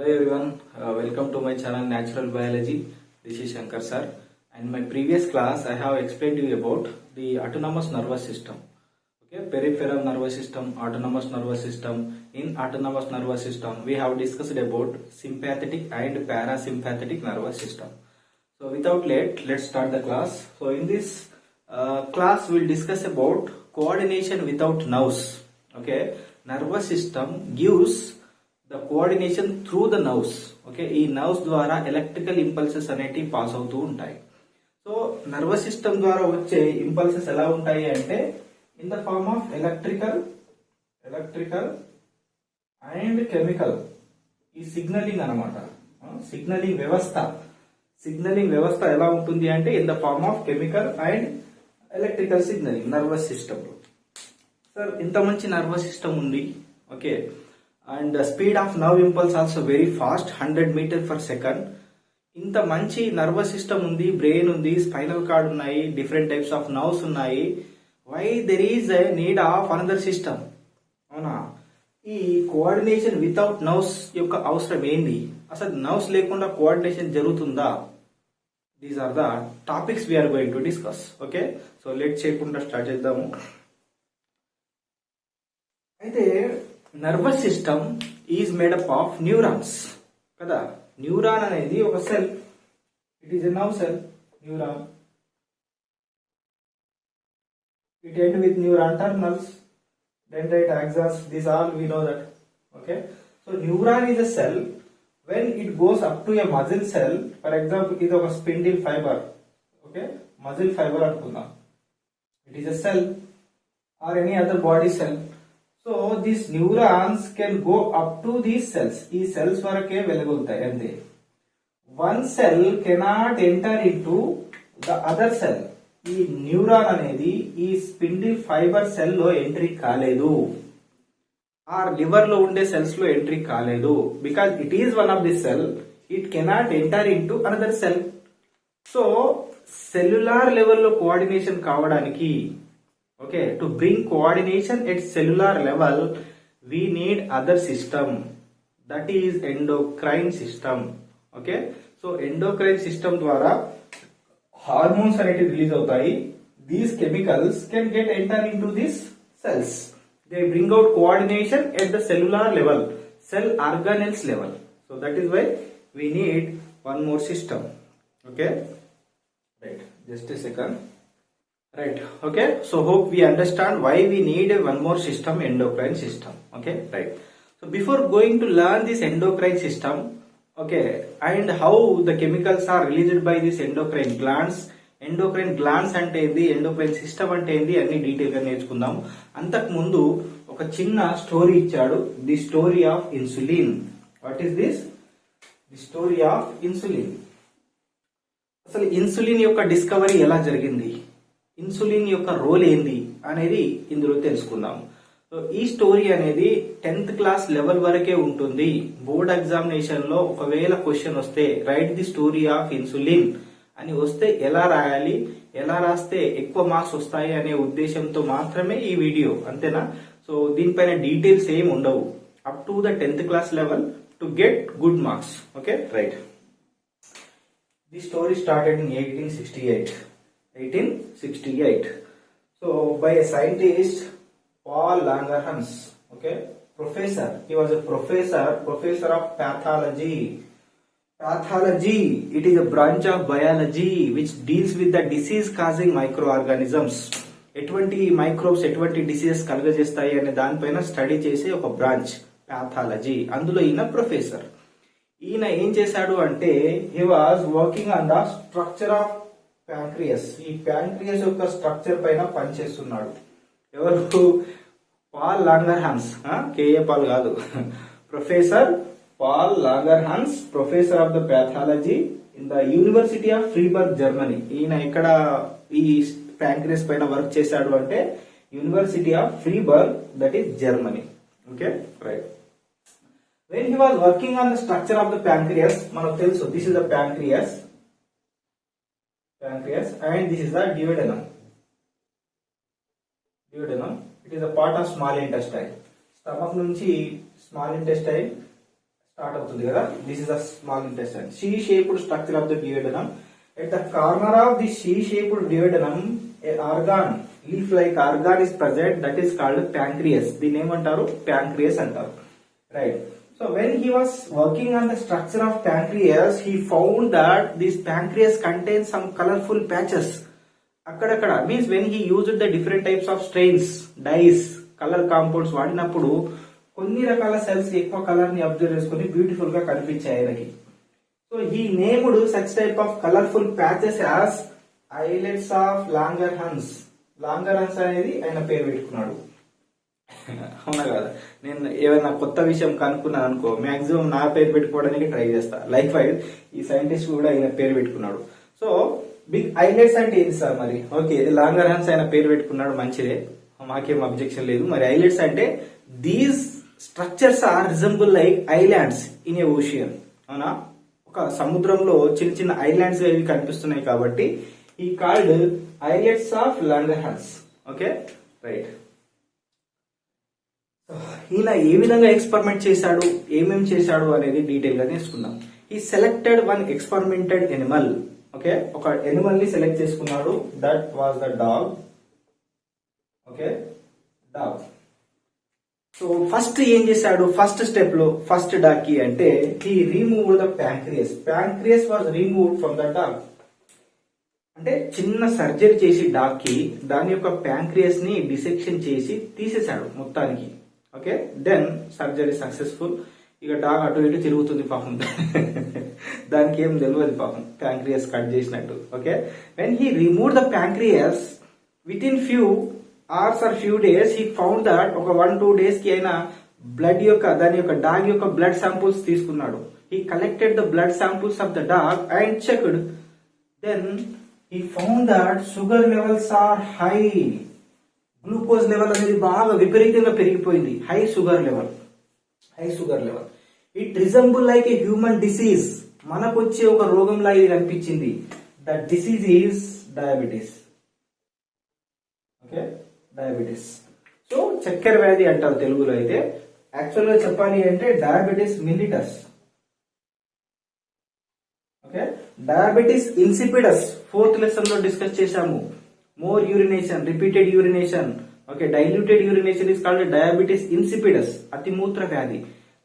Hello everyone, welcome to my channel Natural Biology. This is Shankar sir. And in my previous class, I have explained to you about the autonomous nervous system. Okay, peripheral nervous system, autonomous nervous system. In autonomous nervous system, we have discussed about sympathetic and parasympathetic nervous system. So without let's start the class. So in this class, we'll discuss about coordination without nerves. Okay, nervous system gives the coordination through the nerves. Okay, ఈ nerves ద్వారా electrical impulses అనేటివి pass అవుతూ ఉంటాయి. So nervous system ద్వారా వచ్చే impulses ఎలా ఉంటాయి అంటే in the form of electrical and chemical. ఈ సిగ్నలింగ్ అనమాట. సిగ్నలింగ్ వ్యవస్థ ఎలా ఉంటుంది అంటే in the form of chemical and electrical signaling nervous system లో. సార్ ఇంత మంచి నర్వస్ సిస్టమ్ ఉంది. Okay, and speed of nerve impulse also very fast, 100 meter per second. ఇంత మంచి నర్వస్ సిస్టమ్ ఉంది, బ్రెయిన్ ఉంది, స్పైనల్ కార్డ్ ఉన్నాయి, డిఫరెంట్ టైప్స్ ఆఫ్ నర్వ్స్ ఉన్నాయి. Why there is a need of another system? అవునా, ఈ coordination without nerves యొక్క అవసరం ఏంది? అసలు నర్వ్స్ లేకుండా కోఆర్డినేషన్ జరుగుతుందా? These are the topics we are going to discuss. Okay, so late చేయకుండా స్టార్ట్ చేద్దాము. అయితే nervous system is made up of neurons కదా. న్యూరాన్ అనేది ఒక cell. It is a nerve cell. Neuron, it end with neuron terminals, dendrite, axons, this all we know that. Okay, so neuron is a cell. When it goes up to a muscle cell, for example ఇది ఒక spindle fiber. Okay, muscle fiber అనుకుందాం. It is a cell or any other body cell. So these neurons can go up to these cells. ఈ cells వరకే వెళ్ళగలుగుతాయి అంతే. One cell cannot enter into the other cell. ఈ neuron అనేది ఈ spindle fibre cell లో entry కాలేదు, are liver లో ఉండే సెల్స్ లో ఎంట్రీ కాలేదు. Because it is one of the cell, it cannot enter in to another cell. So cellular లెవెల్లో కోఆర్డినేషన్ కావడానికి, okay, to bring coordination at cellular level we need other system, that is endocrine system. Okay, so endocrine system ద్వారా hormones అనేటివి release అవుతాయి. These chemicals can get enter in to these cells. They bring out coordination at the cellular level, cell organelles level. So that is why we need one more system. Okay, right, just a second. Right. Okay. So hope we understand why we need one more system, endocrine system. Okay. Right. So before going to learn this endocrine system, okay, and how the chemicals are released by this endocrine glands అంటే ఏంది, endocrine system అంటే ఏంది అన్ని detail గా నేర్చుకుందాం. అంతకు ముందు ఒక చిన్న స్టోరీ ఇచ్చాడు, the story of insulin. What is this? The story of insulin. అసలు ఇన్సులిన్ యొక్క డిస్కవరీ ఎలా జరిగింది, ఇన్సులిన్ యొక్క రోల్ ఏంది అనేది ఇందులో తెలుసుకుందాం. సో ఈ స్టోరీ అనేది 10th క్లాస్ లెవెల్ వరకే ఉంటుంది. బోర్డ్ ఎగ్జామినేషన్ లో ఒకవేళ క్వశ్చన్ వస్తే right the story of insulin అని వస్తే ఎలా రాయాలి, ఎలా రాస్తే ఎక్కువ మార్క్స్ వస్తాయి అనే ఉద్దేశంతో మాత్రమే ఈ వీడియో, అంతేనా? సో దీనిపైన డీటెయిల్స్ ఏమి ఉండవు up to the 10th class level to get good marks. Okay, right. The story started in 1868. So by a scientist Paul Langerhans. Okay, professor. He was a professor of pathology. It is a branch of biology which deals with the disease causing microorganisms. ఎటువంటి microbes ఎటువంటి diseases కలుగజేస్తాయి అనే దానిపైన study చేసే ఒక branch pathology. అందులో ఈయన professor. ఈయన ఏం చేశాడు అంటే he was working on the structure of pancreas. ఈ ప్యాంక్రియస్ యొక్క స్ట్రక్చర్ పైన పనిచేస్తున్నాడు. ఎవరు? Paul Langerhans. కేఏ పాల్ కాదు, professor Paul Langerhans, professor of the pathology in the university of Freiburg, Germany. ఈయన ఎక్కడ ఈ ప్యాంక్రియస్ పైన వర్క్ చేశాడు అంటే university of Freiburg, that is Germany. Okay, right. When he was working on the structure of the pancreas, మనకు తెలుసు this is the pancreas and this is the duodenum. It is a part of small intestine. Stomach నుంచి small intestine start అవుతుంది కదా. This is the small intestine. C shaped structure of the duodenum. At the corner of the C shaped duodenum a organ, leaf like organ is present, that is called pancreas. దీన్ని ఏమంటారు? Pancreas అంటారు. Right. So when he was working on the structure of pancreas, he found that this pancreas contains some colorful patches. అక్కడక్కడ means when he used the different types of strains, dyes, color compounds వాడినప్పుడు కొన్ని రకాల cells ఎక్కువ colour ని observe చేసుకుని beautiful గా కనిపించాయి ఆయనకి. So he named such type of colorful patches as islets of Langerhans. లాంగర్హన్స్ అనేది ఆయన పేరు పెట్టుకున్నాడు. అవునా కదా? నేను ఏమైనా కొత్త విషయం కనుక్కున్నాను అనుకో, మాక్సిమం నా పేరు పెట్టుకోవడానికి ట్రై చేస్తా. లైక్ వైజ్ ఈ సైంటిస్ట్ కూడా ఆయన పేరు పెట్టుకున్నాడు. సో బిగ్ ఐలెట్స్ అంటే ఏంటి సార్? మరి ఓకే, లాంగర్హన్స్ ఆయన పేరు పెట్టుకున్నాడు, మంచిదే, మాకేం అబ్జెక్షన్ లేదు. మరి ఐలెట్స్ అంటే these structures are resemble like islands in a ocean. అవునా? ఒక సముద్రంలో చిన్న చిన్న ఐలాండ్స్ అవి కనిపిస్తున్నాయి కాబట్టి ఈ called islets of Langerhans. Okay, right. ఈయన ఏ విధంగా ఎక్స్పెరిమెంట్ చేశాడు, ఏమేం చేశాడు అనేది డీటెయిల్ గా నేర్చుకుందాం. ఈ selected one experimented Animal. Okay, ఒక ఎనిమల్ ని సెలెక్ట్ చేసుకున్నాడు. That was the dog. Okay, dog. So first ఏం చేశాడు? ఫస్ట్ స్టెప్ లో ఫస్ట్ డాగ్ కి అంటే he remove the pancreas. Pancreas was removed from the dog. అంటే చిన్న సర్జరీ చేసి డాగ్ కి దాని యొక్క ప్యాంక్రియాస్ ని డిసెక్షన్ చేసి తీసేశాడు మొత్తానికి. Okay, then surgery successful. ఇక డాగ్ అటు ఇటు తిరుగుతుంది పాపం, దానికి ఏం తెలియదు పాపం ప్యాంక్రియాస్ కట్ చేసినట్టు. Okay, when he remove the pancreas within few hours or few days he found that ఒక 1-2 days కి అయినా బ్లడ్ యొక్క దాని యొక్క డాగ్ యొక్క బ్లడ్ శాంపుల్స్ తీసుకున్నాడు. He collected the blood samples of the dog and checked. Then he found that sugar levels are high. Glucose level అనేది బాగా విపరీతంగా పెరిగిపోయింది. High sugar level. It resemble like a human disease. మనకు వచ్చే ఒక రోగంలా ఇది కనిపించింది. That disease is diabetes. Okay, diabetes. So చక్కెర వ్యాధి అంటారు తెలుగులో. అయితే యాక్చువల్ గా చెప్పాలి అంటే diabetes mellitus. Okay, diabetes insipidus 4th lesson లో డిస్కస్ చేశాము. More urination, repeated urination. Okay, diluted urination is called diabetes insipidus, అతిమూత్ర వ్యాధి.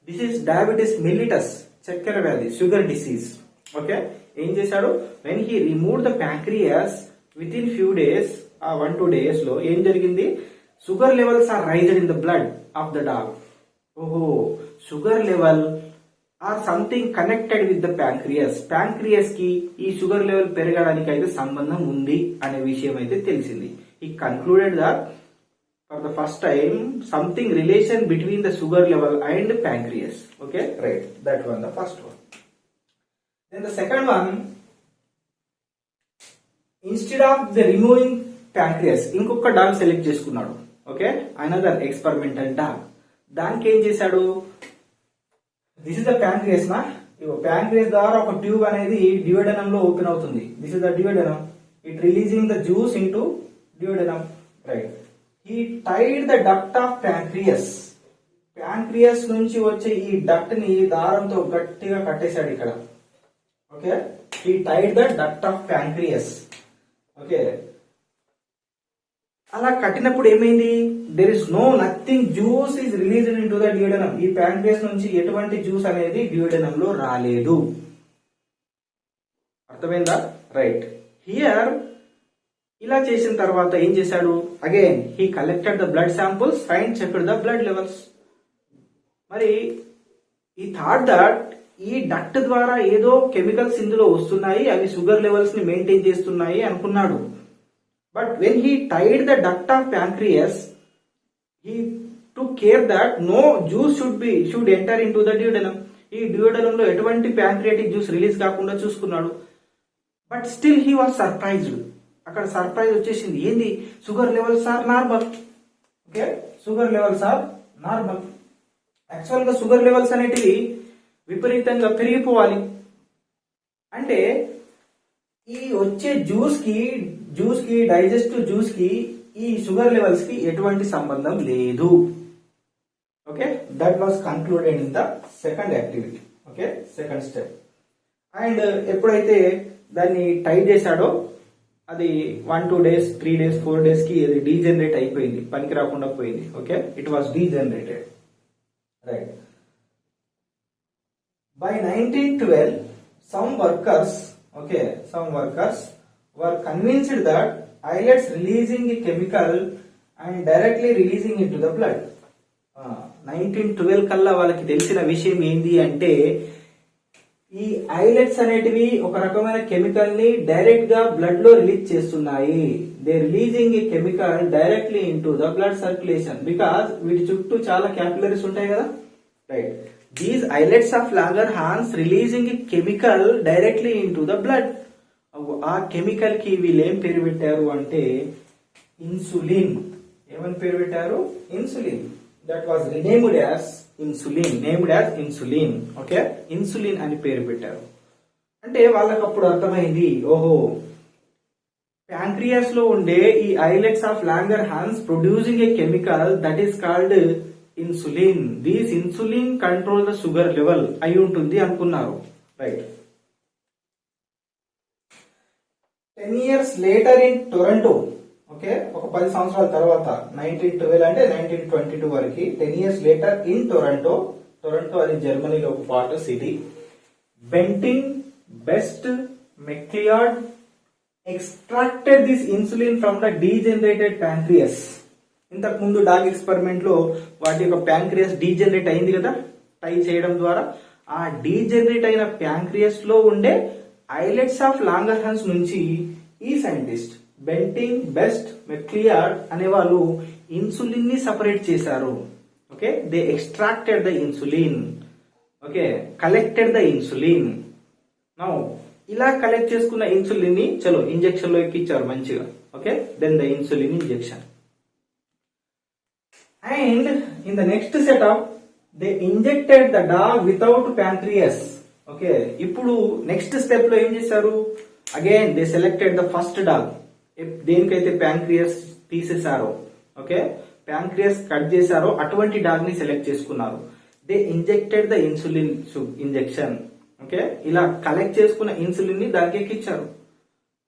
This is diabetes mellitus, చక్కెర వ్యాధి, sugar disease. Okay, ఏం చేశాడు? When he removed the pancreas within few days, 1-2 days లో ఏం జరిగింది? Sugar levels are raised in the blood of the dog. ఓహో, sugar level or something connected with the pancreas. Pancreas కి ఈ sugar level పెరగడానికి అయితే సంబంధం ఉంది అనే విషయం అయితే తెలిసింది. He concluded that for the first time something relation between the sugar level and pancreas. Okay, right. That one the first one. Then the second one, instead of the removing pancreas ఇంకొక dog select చేసుకున్నాడు. Okay, another experimental dog. దానికి ఏం చేశాడు? This is the pancreas నా. Pancreas ద్వారా ఒక tube అనేది duodenum లో ఓపెన్ అవుతుంది. This is the duodenum. It releasing the juice into duodenum. Right. He tied the duct of pancreas. Pancreas నుంచి వచ్చే ఈ డక్ట్ ని దారంతో గట్టిగా కట్టేశాడు ఇక్కడ. Okay, he tied the duct of pancreas. Okay, అలా కట్టినప్పుడు ఏమైంది? There is nothing juice is released into the duodenum. ఈ ప్యాంక్రియాస్ నుంచి ఎటువంటి జ్యూస్ అనేది డ్యూయోడెనమ్ లో రాలేదు. అర్థమైందా? రైట్. హియర్ ఇలా చేసిన తర్వాత ఏం చేశాడు? Again he collected the blood samples and checked the blood levels. మరి ఈ థాట్ దట్ ఈ డక్ట్ ద్వారా ఏదో కెమికల్స్ ఇందులో వస్తున్నాయి, అవి షుగర్ లెవెల్స్ ని మెయింటైన్ చేస్తున్నాయి అనుకున్నాడు. But when he tied the duct of pancreas, he took care that no juice should enter into the duodenum. ఈ duodenum లో ఎటువంటి ప్యాంక్రియాటిక్ జ్యూస్ రిలీజ్ కాకుండా చూసుకున్నాడు. But still he was surprised. అక్కడ surprise వచ్చేసింది. ఏంది? Sugar levels are normal. Okay, sugar levels are normal. Actual గా sugar levels అనేటివి విపరీతంగా పెరిగిపోవాలి. అంటే ఈ వచ్చే జ్యూస్ కి డైజెస్టివ్ జ్యూస్ కి ఈ షుగర్ లెవెల్స్ కి ఎటువంటి సంబంధం లేదు. Okay, that was concluded in the second activity. Okay, second step. And ఎప్పుడైతే దాన్ని టైప్ చేశాడో అది 1-2 days 3 days 4 days కి అది డీజనరేట్ అయిపోయింది, పనికి రాకుండా పోయింది. Okay, it was degenerated. Right. By 1912 some workers were convinced that islets releasing a chemical and directly releasing into the blood. 1912 కల్లా వాళ్ళకి తెలిసిన విషయం ఏంది అంటే ఈ ఐలెట్స్ అనేటివి ఒక రకమైన కెమికల్ ని డైరెక్ట్ గా బ్లడ్ లో రిలీజ్ చేస్తున్నాయి. They releasing A chemical directly into the blood circulation because వీటి చుట్టూ చాలా క్యాపిలరీస్ ఉంటాయి కదా. Right. These islets of Langerhans releasing A chemical directly into the blood. ఆ కెమికల్ కి వీళ్ళు ఏం పేరు పెట్టారు అంటే ఇన్సులిన్. ఏమని పేరు పెట్టారు? Insulin. That was renamed as insulin. Okay, insulin అని పేరు పెట్టారు. అంటే వాళ్ళకి అప్పుడు అర్థమైంది, ఓహో ప్యాంక్రియాస్ లో ఉండే ఈ islets of Langerhans producing A chemical that is called insulin. This insulin control the sugar level అయి ఉంటుంది అనుకున్నారు. Right. 10 years later in Toronto, okay, ఒక 10 సంవత్సరాల తర్వాత 1912 అంటే 1922 వరకు 10 years later in Toronto అది జర్మనీలో ఒక part city. Banting, Best, Macleod extracted this insulin from the degenerated pancreas. ఇంతకు ముందు డాగ్ ఎక్స్పెరిమెంట్ లో వాటి యొక్క ప్యాంక్రియాస్ డీజనరేట్ అయింది కదా టై చేయడం ద్వారా. ఆ డీజనరేట్ అయిన ప్యాంక్రియాస్ లో ఉండే ఐలెట్స్ ఆఫ్ లాంగర్హాన్స్ నుంచి ఈ సైంటిస్ట్ బెంటింగ్, బెస్ట్, మెక్లియార్డ్ అనే వాళ్ళు ఇన్సులిన్ ని సపరేట్ చేశారు. Okay, they extracted the insulin. Okay, collected the insulin. Now ఇలా కలెక్ట్ చేసుకున్న ఇన్సులిన్ ని చలో ఇంజెక్షన్ లో ఎక్కించారు మంచిగా. Okay, then the insulin injection. And in the next setup they injected the dog without pancreas. Okay, ఇప్పుడు next step లో ఏం చేశారు? Again they selected the first dog. దేనికైతే ప్యాంక్రియాస్ తీసేశారో, ఓకే, ప్యాంక్రియాస్ కట్ చేశారో అటువంటి డాగ్ ని సెలెక్ట్ చేసుకున్నారు. They injected the insulin injection. Okay, ఇలా కలెక్ట్ చేసుకున్న ఇన్సులిన్ ని దానికి ఎక్కించారు.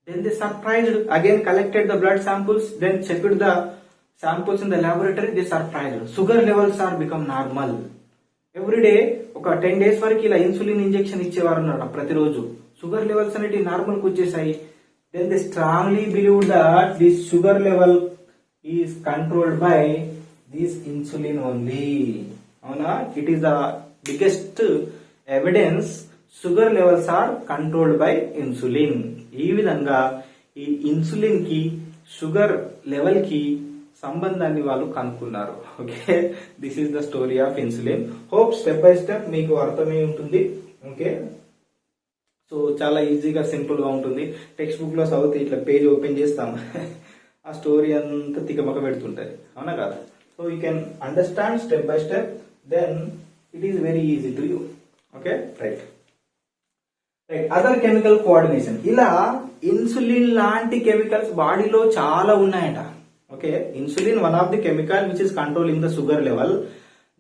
Then they surprised again collected the blood samples, then checked the samples in the laboratory. They surprised sugar levels are become normal. Everyday ఒక 10 days వరకు ఇలా insulin injection ఇచ్చేవారు అన్నమాట ప్రతిరోజు. షుగర్ లెవెల్స్ అనేవి నార్మల్ కు వచ్చేసాయి. Then they strongly believe that this sugar level is controlled by this insulin only. Avuna, it is the biggest evidence sugar levels are controlled by insulin. ఈ విధంగా ఈ insulin కి షుగర్ లెవెల్ కి సంబంధాన్ని వాళ్ళు కనుక్కున్నారు. Okay, this is the story of insulin. Hope step by step మీకు అర్థమై ఉంటుంది. ఓకే, సో చాలా ఈజీగా సింపుల్ గా ఉంటుంది. టెక్స్ట్ బుక్ లో చదివితే ఇట్లా పేజ్ ఓపెన్ చేస్తాం ఆ స్టోరీ అంతా తికమక పెడుతుంటది, అవునా కదా? So you can understand step by step, then it is very easy to you. Okay, right. Other chemical coordination. ఇలా ఇన్సులిన్ లాంటి కెమికల్స్ బాడీలో చాలా ఉన్నాయట. Okay, insulin one of the chemical which is controlling the sugar level.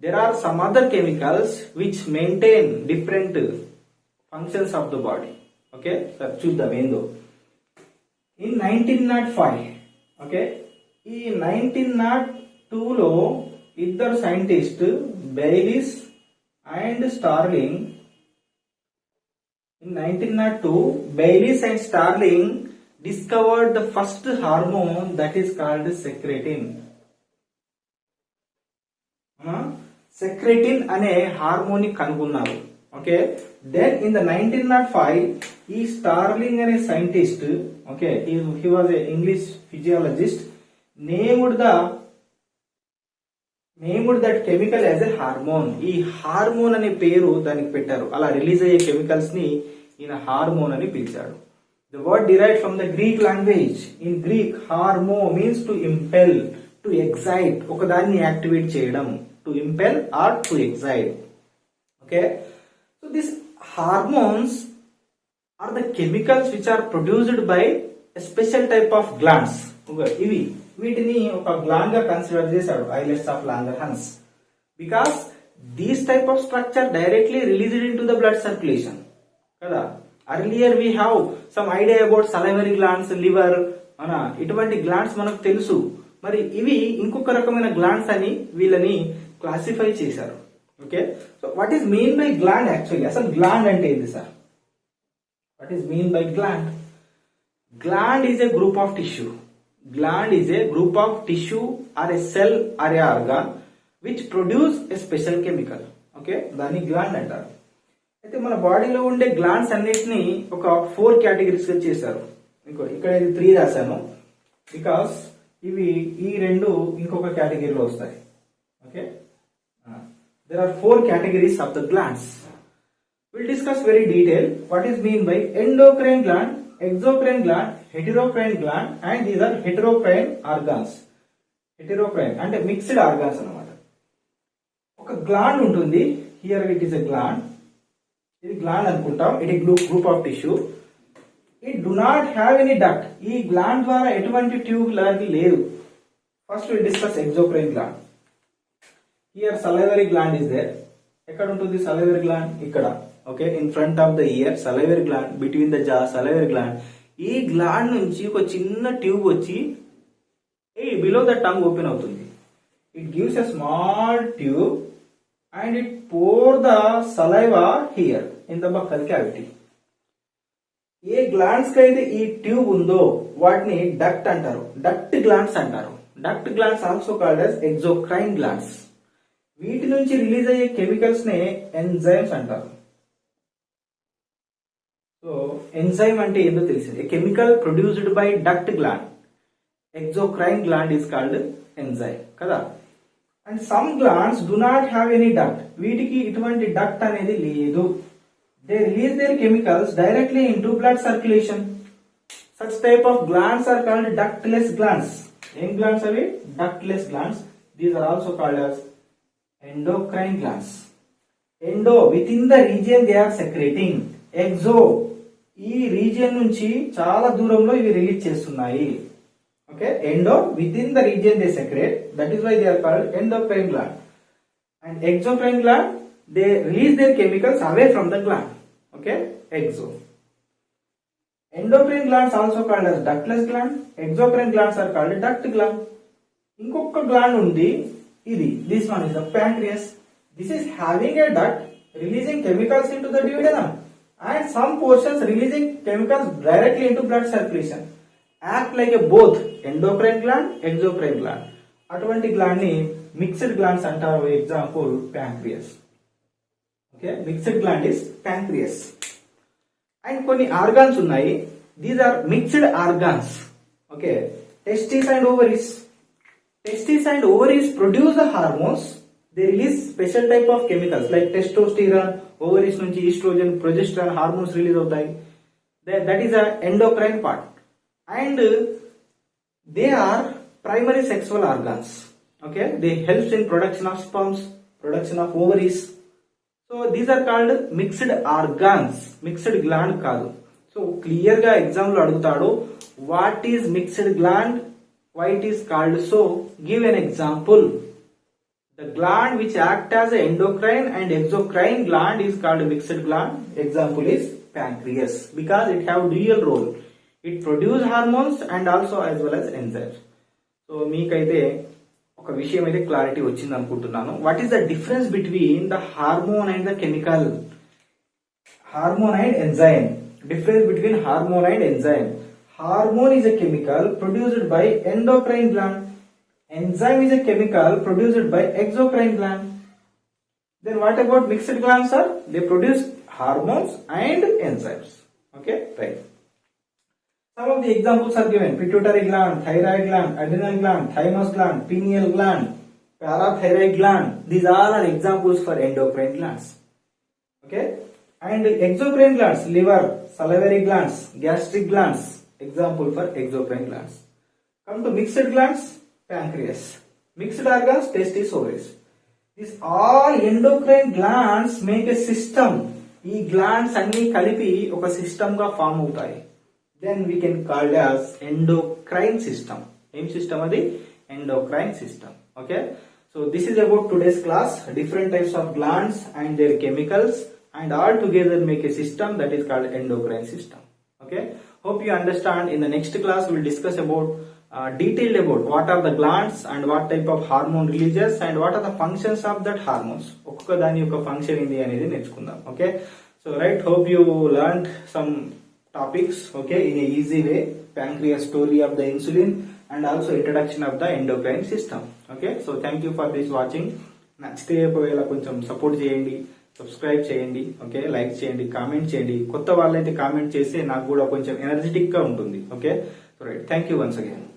There are some other chemicals which maintain different functions of the body. Okay, sir చూద్దాం ఏందో. In 1905, okay, ఈ 1902 లో ఇద్దరు scientist Bayliss and Starling, in 1902 Bayliss and Starling discovered the first hormone that is called secretin. Secretin అనే hormone ని కనుగొన్నారు. Okay, then in the 1905 ఈ starling అనే scientist, okay, he was a English physiologist, named that chemical as a hormone. ఈ hormone అనే పేరు దానికి పెట్టారు. అలా రిలీజ్ అయ్యే కెమికల్స్ ని ఈయన హార్మోన్ అని పిలిచాడు. The word derived from the Greek language. In Greek hormo means to impel, to excite, ఒకదాన్ని యాక్టివేట్ చేయడం, to impel or to excite. Okay, so this hormones are the chemicals which are produced by a special type of glands. వీటిని ఒక gland గా consider చేశాడు islets of Langerhans. because these type of structure directly released into the blood circulation kada. Earlier we have some idea about salivary glands, liver ana ఇటువంటి glands మనకు తెలుసు. మరి ఇవి ఇంకొక రకమైన గ్లాండ్స్ అని వీళ్ళని క్లాసిఫై చేశారు. Okay, so what is mean by gland? Actually అసలు గ్లాండ్ అంటే ఏంటి sir? What is mean by gland? Gland is a group of tissue. Gland is a group of tissue or a cell or a organ which produce a special chemical. Okay, దాన్ని gland అంటారు. అయితే మన బాడీలో ఉండే glands అన్నిటిని ఒక 4 categories గా చేశారు. ఇక్కడ ఇది 3 రాశాను బికాస్ ఇవి ఈ 2 ఇంకొక కేటగిరీలో వస్తాయి. Okay, there are 4 categories of the glands. We'll discuss very detail what is mean by endocrine gland, exocrine gland, heterocrine gland, and these are heterocrine organs. Heterocrine అంటే మిక్స్డ్ ఆర్గాన్స్ అన్నమాట. ఒక గ్లాండ్ ఉంటుంది, here it is a gland. ఇది gland అనుకుంటాం. It group of tissue. It do not have any duct. ఈ gland ద్వారా ఎటువంటి tube లాంటి లేదు. First will discuss exocrine gland. Here salivary gland is there. ఎక్కడ ఉంటుంది salivary gland? ఇక్కడ. Okay, in front of the year salivary gland, between the జా salivary gland. ఈ గ్లాండ్ నుంచి ఒక చిన్న ట్యూబ్ వచ్చి బిలో ద టంగ్ ఓపెన్ అవుతుంది. It gives a small tube and it pour the saliva here in the buccal cavity. ఏ glands కి అయితే ఈ ట్యూబ్ ఉందో వాటిని డక్ట్ అంటారు, డక్ట్ గ్లాండ్స్ అంటారు. Duct glands also called as exocrine glands. వీటి నుంచి రిలీజ్ అయ్యే కెమికల్స్ నే ఎంజైమ్స్ అంటారు. సో ఎంజైమ్ అంటే ఏందో తెలిసింది. A chemical produced by duct gland, exocrine gland is called enzyme కదా. And some glands do not have any duct. వీటికి ఇటువంటి డక్ట్ అనేది లేదు. They release their chemicals directly into blood circulation. Such type of glands are called ductless glands. ఏం glands అవి? Ductless glands. These are also called as endocrine glands. Endo, within the region they are secreting. Exo, ఈ region నుంచి చాలా దూరంలో ఇవి release చేస్తున్నాయి. Okay, endo within the region they secrete, that is why they are called endocrine gland. And exocrine gland they release their chemicals away from the gland. Okay, exo. Endocrine glands also called as ductless gland. Exocrine glands are called duct gland. ఇంకొక gland ఉంది, ఇది this one is the pancreas. This is having a duct releasing chemicals into the duodenum and some portions releasing chemicals directly into blood circulation. Act like a both endocrine gland, exocrine gland. అటువంటి gland ని mixed glands అంటారు. Example pancreas. Okay, mixed gland is pancreas. And కొన్ని organs ఉన్నాయి. These are mixed organs. Okay, testis and ovaries. Testes and ovaries produce the hormones. They release special type of chemicals like testosterone. Ovaries nunchi estrogen, progesterone hormones release avutayi. That is a endocrine part. And they are primary sexual organs. Okay, they helps in production of sperms, production of ovaries. So these are called mixed organs. Mixed gland kaadu. So clear ga exam lo adugutadu, what is mixed gland? Why it is called so? Give an example. The gland which act as an endocrine and exocrine gland is called mixed gland. Example is pancreas because it have dual role. It produce hormones and also as well as enzymes. So మీకైతే ఒక విషయం అయితే clarity వచ్చింది అనుకుంటున్నాను. What is the difference between the hormone and the chemical? Hormone and enzyme. Difference between hormone and enzyme. Hormone is a chemical produced by endocrine gland. Enzyme is a chemical produced by exocrine gland. Then what about mixed glands, sir? They produce hormones and enzymes. Okay, right. Some of the examples are given: pituitary gland, thyroid gland, adrenal gland, thymus gland, pineal gland, parathyroid gland. These all are examples for endocrine glands. Okay, and exocrine glands: liver, salivary glands, gastric glands. Example for exocrine glands. Come to mixed glands, pancreas. Mixed organs, testes, ovaries. These all endocrine glands make a system. ఈ glands అన్ని కలిపి ఒక system గా form అవుతాయి. Then we can call it as endocrine system. ఏం system అది? Endocrine system. Okay. So this is about today's class, different types of glands and their chemicals, and all together make a system that is called endocrine system. Okay, hope you understand. In the next class we will discuss about detailed about what are the glands and what type of hormone releases and what are the functions of that hormones. ఒక్కొక్క దాని యొక్క function ఏంటి అనేది నేర్చుకుందాం. Okay, so right, hope you learned some topics, okay, in a easy way. Pancreas story of the insulin and also introduction of the endocrine system. Okay, so thank you for this watching. నచ్చితే ఒకవేళ కొంచెం support చేయండి, subscribe చేయండి, okay, like చేయండి, comment చేయండి. కొత్త వాళ్ళైతే comment చేస్తే నాకు కూడా కొంచెం ఎనర్జెటిక్ గా ఉంటుంది. Okay, so right, thank you once again.